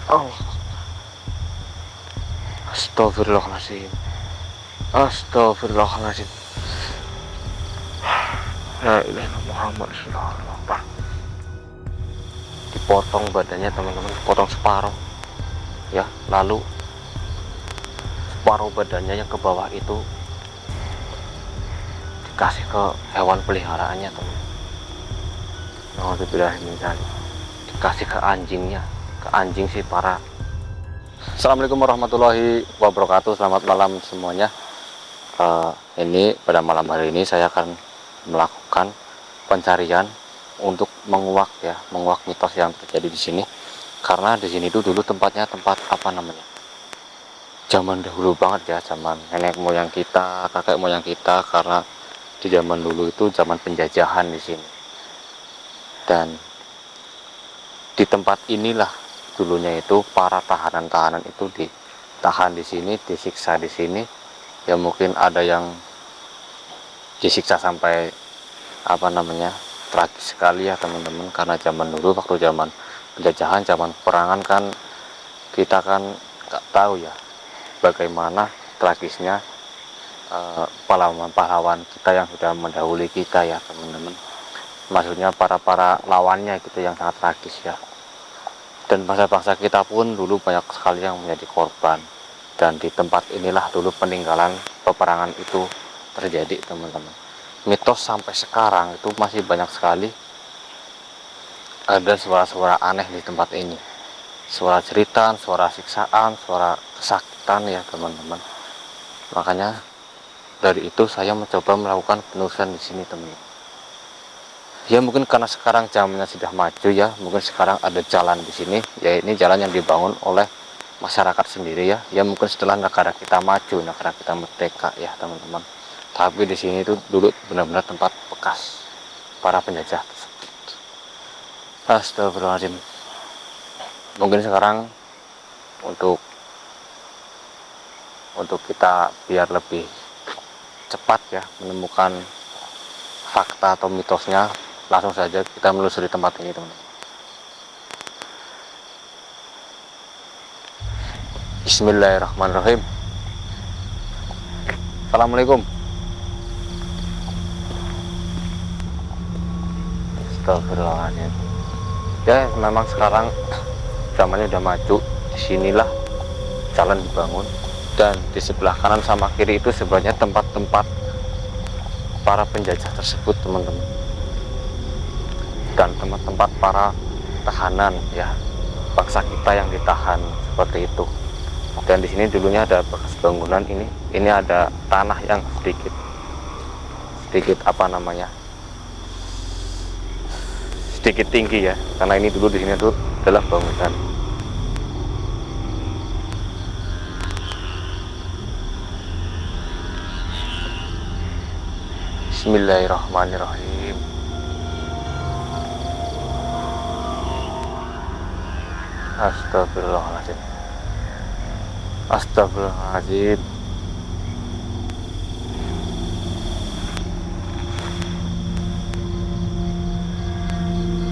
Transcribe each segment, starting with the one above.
Oh, astagfirullahaladzim. Astagfirullahaladzim. La ilaha illallah Muhammad sallallahu alaihi wasallam. Dipotong badannya teman-teman, potong separuh ya, lalu separuh badannya yang ke bawah itu dikasih ke hewan peliharaannya teman. Alhamdulillah, dikasih ke anjingnya, ke anjing sih para. Assalamualaikum warahmatullahi wabarakatuh. Selamat malam semuanya. Ini pada malam hari ini saya akan melakukan pencarian untuk menguak mitos yang terjadi di sini. Karena di sini itu dulu tempatnya tempat apa namanya? Zaman dahulu banget ya, zaman nenek moyang kita, kakek moyang kita, karena di zaman dulu itu zaman penjajahan di sini. Dan di tempat inilah dulunya itu para tahanan-tahanan itu ditahan di sini, disiksa di sini. Ya mungkin ada yang disiksa sampai apa namanya, tragis sekali ya teman-teman, karena zaman dulu waktu zaman penjajahan, zaman perangan kan kita kan nggak tahu ya bagaimana tragisnya pahlawan-pahlawan kita yang sudah mendahului kita ya teman-teman. Maksudnya para lawannya gitu yang sangat tragis ya. Dan bangsa-bangsa kita pun dulu banyak sekali yang menjadi korban. Dan di tempat inilah dulu peninggalan peperangan itu terjadi teman-teman. Mitos sampai sekarang itu masih banyak sekali ada suara-suara aneh di tempat ini. Suara jeritan, suara siksaan, suara kesakitan ya teman-teman. Makanya dari itu saya mencoba melakukan penelusuran di sini teman-teman. Ya mungkin karena sekarang zamannya sudah maju ya, mungkin sekarang ada jalan di sini, ya ini jalan yang dibangun oleh masyarakat sendiri ya. Ya mungkin setelah negara kita maju, negara kita merdeka ya teman-teman. Tapi di sini itu dulu benar-benar tempat bekas para penjajah tersebut. Astagfirullahaladzim. Mungkin sekarang untuk kita biar lebih cepat ya menemukan fakta atau mitosnya, langsung saja kita menelusuri tempat ini teman-teman. Bismillahirrahmanirrahim. Assalamualaikum. Astagfirullahaladzim. Ya memang sekarang zamannya udah maju. Disinilah jalan dibangun, dan di sebelah kanan sama kiri itu sebenarnya tempat-tempat para penjajah tersebut teman-teman, dan tempat-tempat para tahanan ya, bangsa kita yang ditahan seperti itu. Dan di sini dulunya ada bekas bangunan ini ada tanah yang sedikit apa namanya, sedikit tinggi ya, karena ini dulu di sini itu adalah bangunan. Bismillahirrahmanirrahim. Astagfirullahaladzim. Astagfirullahaladzim.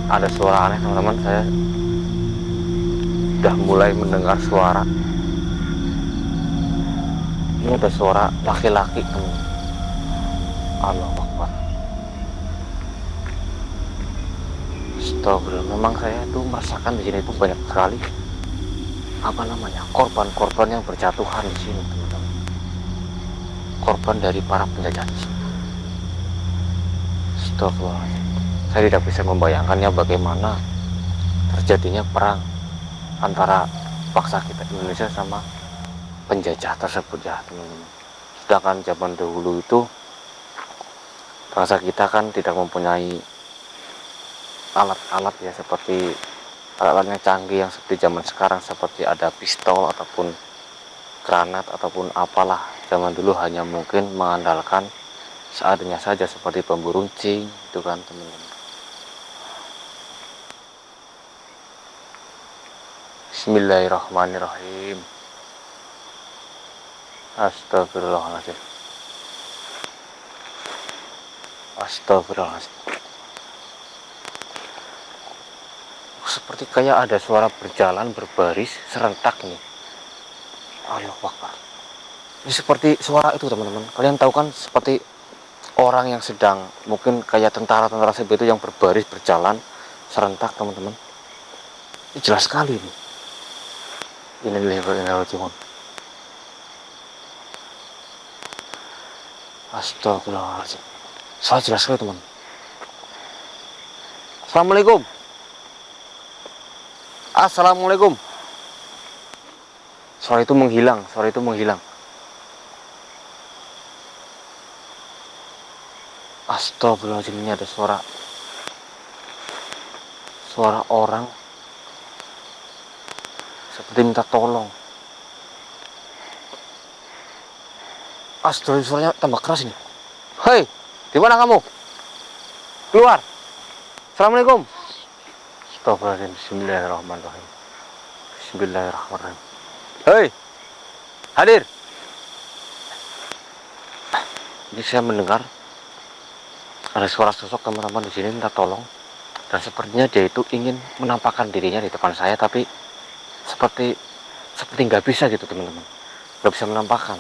Ada suara aneh teman-teman, saya sudah mulai mendengar suara. Ini ada suara laki-laki teman. Allahu Akbar. Astagfirullah. Memang saya itu merasakan di sini itu banyak sekali apa namanya, korban-korban yang berjatuhan di sini teman-teman. Korban dari para penjajah di sini. Astagfirullah. Saya tidak bisa membayangkannya bagaimana terjadinya perang antara bangsa kita Indonesia sama penjajah tersebut ya teman-teman. Sedangkan zaman dahulu itu bangsa kita kan tidak mempunyai alat-alat ya, seperti alat-alat yang canggih yang seperti zaman sekarang, seperti ada pistol ataupun granat ataupun apalah. Zaman dulu hanya mungkin mengandalkan seadanya saja seperti bambu runcing itu kan teman-teman. Bismillahirrahmanirrahim. Astagfirullahaladzim. Astagfirullahaladzim. seperti kayak ada suara berjalan berbaris serentak nih. Allahu Akbar. Ini seperti suara itu teman-teman. Kalian tahu kan seperti orang yang sedang mungkin kayak tentara-tentara seperti itu yang berbaris berjalan serentak teman-teman. Ini jelas sekali nih. Ini level. Astagfirullahaladzim. Soal jelas sekali teman. Assalamualaikum. Assalamualaikum. Suara itu menghilang. Astagfirullahaladzim, ini ada suara orang seperti minta tolong. Astagfirullah, suaranya tambah keras ini. Hei, di mana kamu? Keluar. Assalamualaikum. Astagfirullahaladzim. Bismillahirrahmanirrahim. Bismillahirrahmanirrahim. Hei, hadir. Ini saya mendengar ada suara sosok teman-teman di sini minta tolong, dan sepertinya dia itu ingin menampakkan dirinya di depan saya, tapi seperti nggak bisa gitu teman-teman, nggak bisa menampakkan.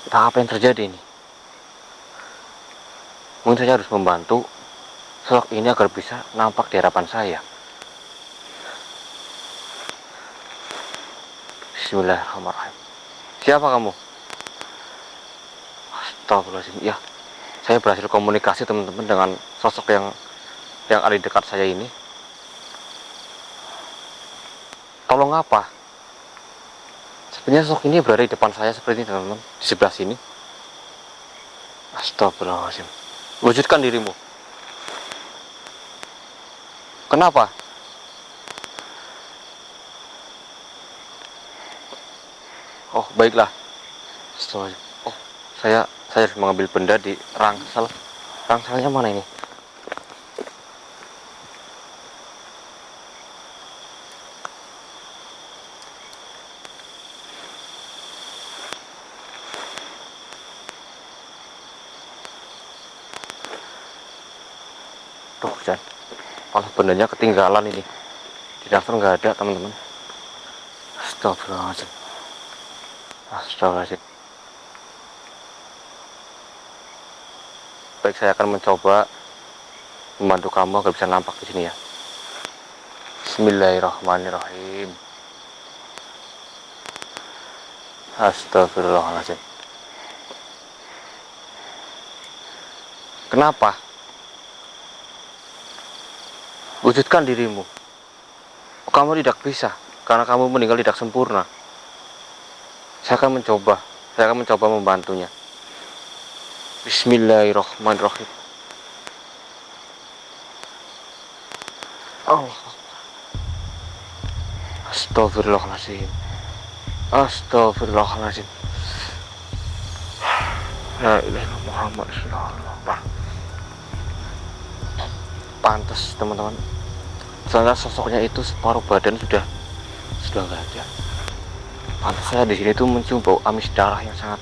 Entah apa yang terjadi ini. Mungkin saya harus membantu sosok ini agar bisa nampak di hadapan saya. Bismillahirrahmanirrahim. Siapa kamu? Astagfirullahaladzim. Ya, saya berhasil komunikasi teman-teman dengan sosok yang ada di dekat saya ini. Tolong apa? Sebenarnya sosok ini berada di depan saya seperti ini teman-teman, di sebelah sini. Astagfirullahaladzim. Wujudkan dirimu. Kenapa? Oh, baiklah. Astagfirullahaladzim. Oh, saya harus mengambil benda di rangsel. Rangselnya mana ini? Tuh, jangan. Malah bendanya ketinggalan ini. Di daftar nggak ada teman-teman. Astagfirullahaladzim. Astagfirullahaladzim. Baik, saya akan mencoba membantu kamu agar bisa nampak di sini ya. Bismillahirrahmanirrahim. Astagfirullahaladzim. Kenapa? Wujudkan dirimu. Kamu tidak bisa karena kamu meninggal tidak sempurna. Saya akan mencoba membantunya. Bismillahirrahmanirrahim. Allah. Astagfirullahaladzim. Astagfirullahaladzim. La ilaha illallah Muhammad sallallahu alaihi wasallam. Pantas teman-teman. Soalnya sosoknya itu separuh badan sudah nggak ada. Pantas saya di sini tuh mencium bau amis darah yang sangat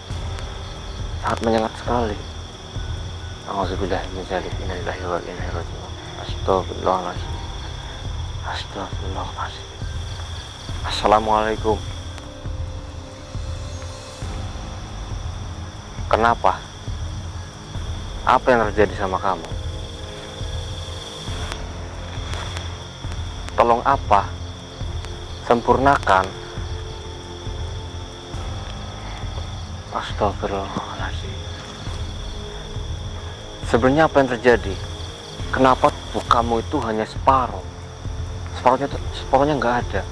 menyengat sekali. Alhamdulillah, innalillahi wa inna ilaihi raji'un. Astagfirullahaladzim. Astagfirullahaladzim. Assalamualaikum. Kenapa? Apa yang terjadi sama kamu? Tolong apa? Sempurnakan. Astagfirullahaladzim. Sebenarnya apa yang terjadi? Kenapa tubuh kamu itu hanya separuh? Separuhnya nggak ada.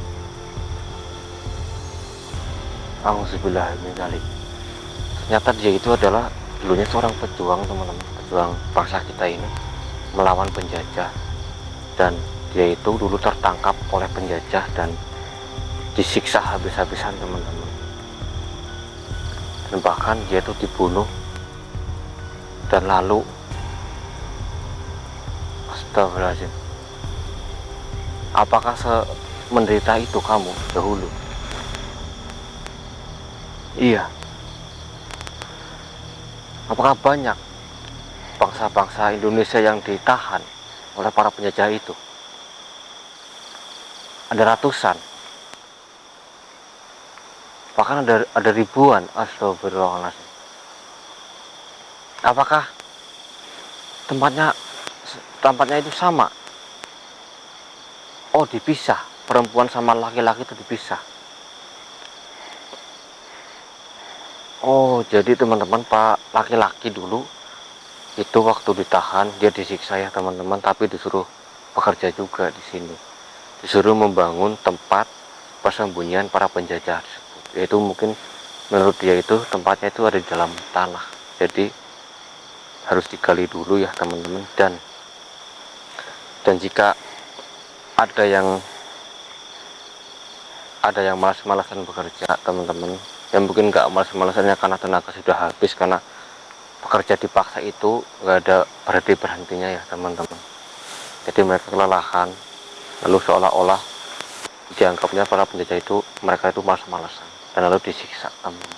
Alhamdulillah. Ternyata dia itu adalah dulunya seorang pejuang teman-teman, pejuang bangsa kita ini melawan penjajah, dan dia itu dulu tertangkap oleh penjajah dan disiksa habis-habisan teman-teman, dan bahkan dia itu dibunuh. Dan lalu astagfirullahaladzim, apakah semenderita itu kamu dahulu? Iya. Apakah banyak bangsa-bangsa Indonesia yang ditahan oleh para penjajah itu? ada ratusan, bahkan ada ribuan. Astagfirullahaladzim. Apakah tempatnya tempatnya itu sama? Oh, dipisah, perempuan sama laki-laki itu dipisah. Oh, jadi teman-teman, pak laki-laki dulu itu waktu ditahan dia disiksa ya teman-teman, tapi disuruh bekerja juga di sini, disuruh membangun tempat persembunyian para penjajah tersebut. Yaitu mungkin menurut dia itu tempatnya itu ada di dalam tanah, jadi harus digali dulu ya teman-teman. Dan jika ada yang malas-malasan bekerja teman-teman, yang mungkin nggak malas-malasannya karena tenaga sudah habis, karena bekerja dipaksa itu nggak ada berhentinya ya teman-teman. Jadi mereka kelelahan, lalu seolah-olah dianggapnya para penjajah itu mereka itu malas-malasan dan lalu disiksa teman.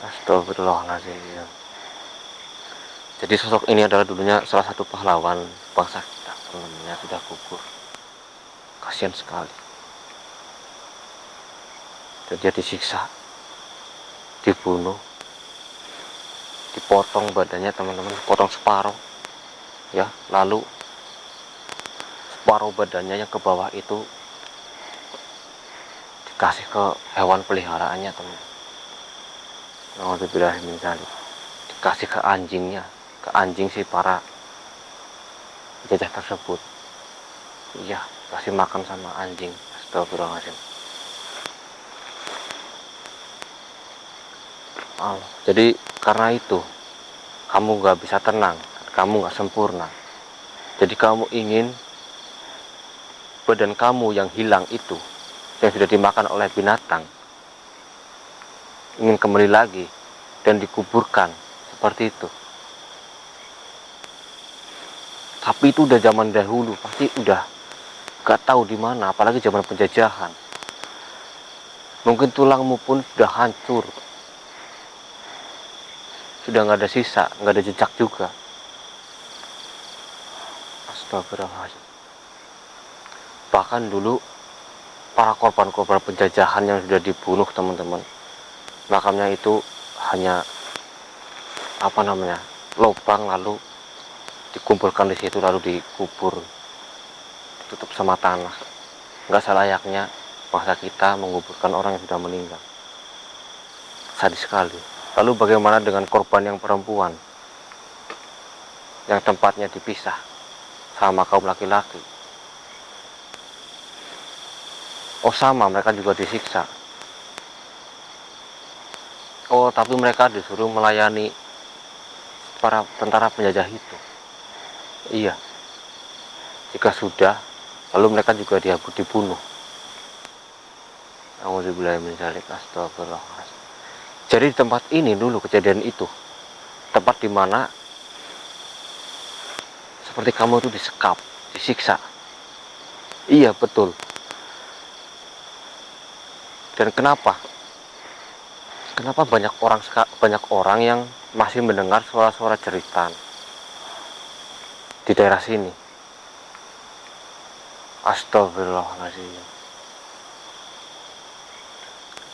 Astagfirullahaladzim. Jadi sosok ini adalah dulunya salah satu pahlawan bangsa kita teman-teman, yang sudah gugur. Kasihan sekali. Dan dia disiksa, dibunuh, dipotong badannya teman-teman, potong separuh ya, lalu separuh badannya yang ke bawah itu dikasih ke hewan peliharaannya teman-teman. Dikasih ke anjingnya, ke anjing si para penjajah tersebut. Iya, kasih makan sama anjing. Astagfirullahaladzim. Jadi karena itu kamu gak bisa tenang, kamu gak sempurna. Jadi kamu ingin badan kamu yang hilang itu, yang sudah dimakan oleh binatang, ingin kembali lagi dan dikuburkan seperti itu. Tapi itu udah zaman dahulu, pasti udah gak tahu di mana, apalagi zaman penjajahan. Mungkin tulangmu pun sudah hancur, sudah nggak ada sisa, nggak ada jejak juga. Astagfirullahaladzim. Bahkan dulu para korban-korban penjajahan yang sudah dibunuh teman-teman, makamnya itu hanya lubang, lalu dikumpulkan di situ, lalu dikubur, ditutup sama tanah. Nggak selayaknya bangsa kita menguburkan orang yang sudah meninggal. Sadis sekali. Lalu bagaimana dengan korban yang perempuan yang tempatnya dipisah sama kaum laki-laki? Oh sama, mereka juga disiksa. Oh, tapi mereka disuruh melayani para tentara penjajah itu. Iya, jika sudah, lalu mereka juga dibunuh. Astagfirullahaladzim. Jadi di tempat ini dulu kejadian itu, tempat dimana seperti kamu itu disekap, disiksa. Iya betul. Dan kenapa banyak orang yang masih mendengar suara-suara jeritan di daerah sini? Astagfirullahaladzim.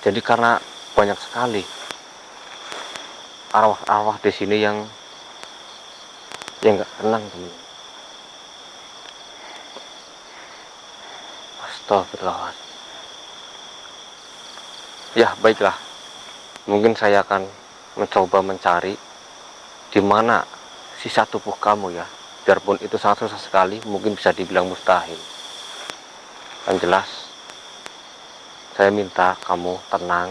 Jadi karena banyak sekali arwah-arwah di sini yang nggak tenang teman. Astagfirullahaladzim. Ya baiklah, mungkin saya akan mencoba mencari di mana sisa tubuh kamu ya, biarpun itu sangat susah sekali, mungkin bisa dibilang mustahil. Yang jelas saya minta kamu tenang,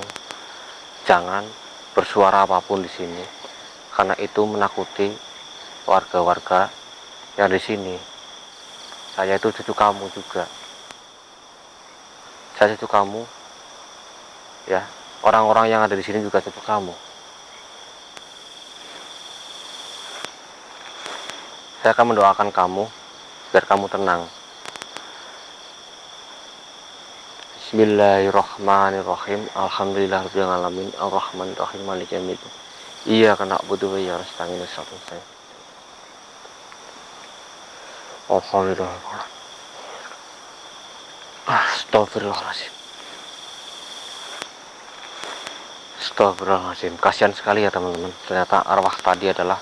jangan bersuara apapun di sini, karena itu menakuti warga-warga yang di sini. Saya itu cucu kamu juga. Saya cucu kamu, ya. Orang-orang yang ada di sini juga cucu kamu. Saya akan mendoakan kamu biar kamu tenang. Bismillahirrahmanirrahim. Alhamdulillahirabbil alamin. Arrahmanirrahim. Maliki yaumiddin. Iyyaka na'budu wa iyyaka nasta'in. Alhamdulillah. Astagfirullahaladzim. Astagfirullahaladzim. Kasihan sekali ya teman-teman. Ternyata arwah tadi adalah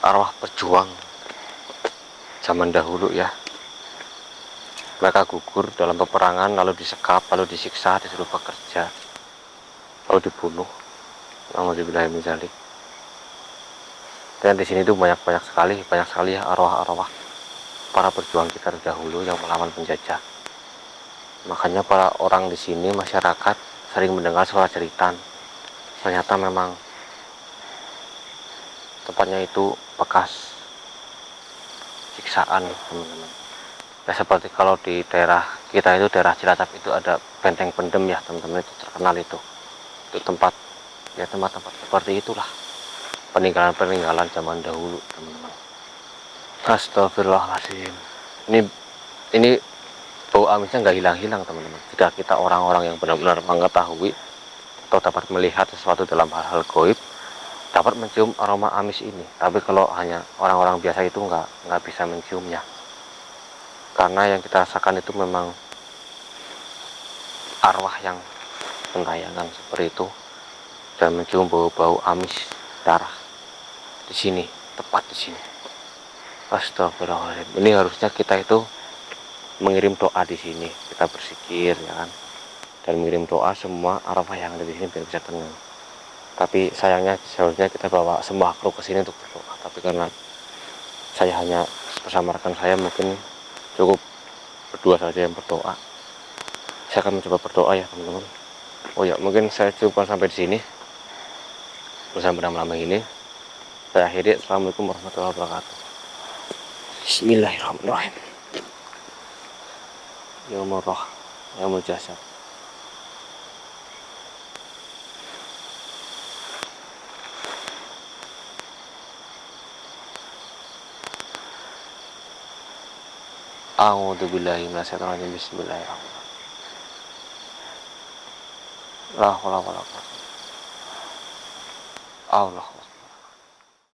arwah pejuang zaman dahulu ya. Mereka gugur dalam peperangan, lalu disekap, lalu disiksa, disuruh bekerja, lalu dibunuh. Alhamdulillah min dzalik. Dan di sini tuh banyak sekali ya arwah-arwah para pejuang kita terdahulu yang melawan penjajah. Makanya para orang di sini, masyarakat sering mendengar suara jeritan. Ternyata memang tempatnya itu bekas siksaan, teman-teman. Ya seperti kalau di daerah kita itu, daerah Cilacap itu ada benteng pendem ya teman-teman, itu terkenal itu tempat ya, tempat-tempat seperti itulah, peninggalan zaman dahulu teman-teman. Astagfirullahaladzim. Ini bau amisnya nggak hilang-hilang teman-teman. Jika kita orang-orang yang benar-benar mengetahui atau dapat melihat sesuatu dalam hal-hal goib, dapat mencium aroma amis ini. Tapi kalau hanya orang-orang biasa itu nggak bisa menciumnya, karena yang kita rasakan itu memang arwah yang gentayangan seperti itu, dan mencium bau-bau amis darah di sini, tepat di sini. Astagfirullahaladzim. Ini harusnya kita itu mengirim doa di sini, kita berzikir ya kan, dan mengirim doa semua arwah yang ada di sini biar bisa tenang. Tapi sayangnya seharusnya kita bawa semua kru ke sini untuk berdoa. Tapi karena saya hanya bersama rekan saya, mungkin cukup berdua saja yang berdoa. Saya akan mencoba berdoa ya teman-teman. Oh ya, mungkin saya cukup sampai di sini bersama pada malam ini. Saya akhiri. Assalamualaikum warahmatullahi wabarakatuh. Bismillahirrahmanirrahim. Yaumur roh, yaumul jasad. A'udzubillahi minasyaitonir rajim. Bismillahirrahmanirrahim. La haula wala quwwata. Allah.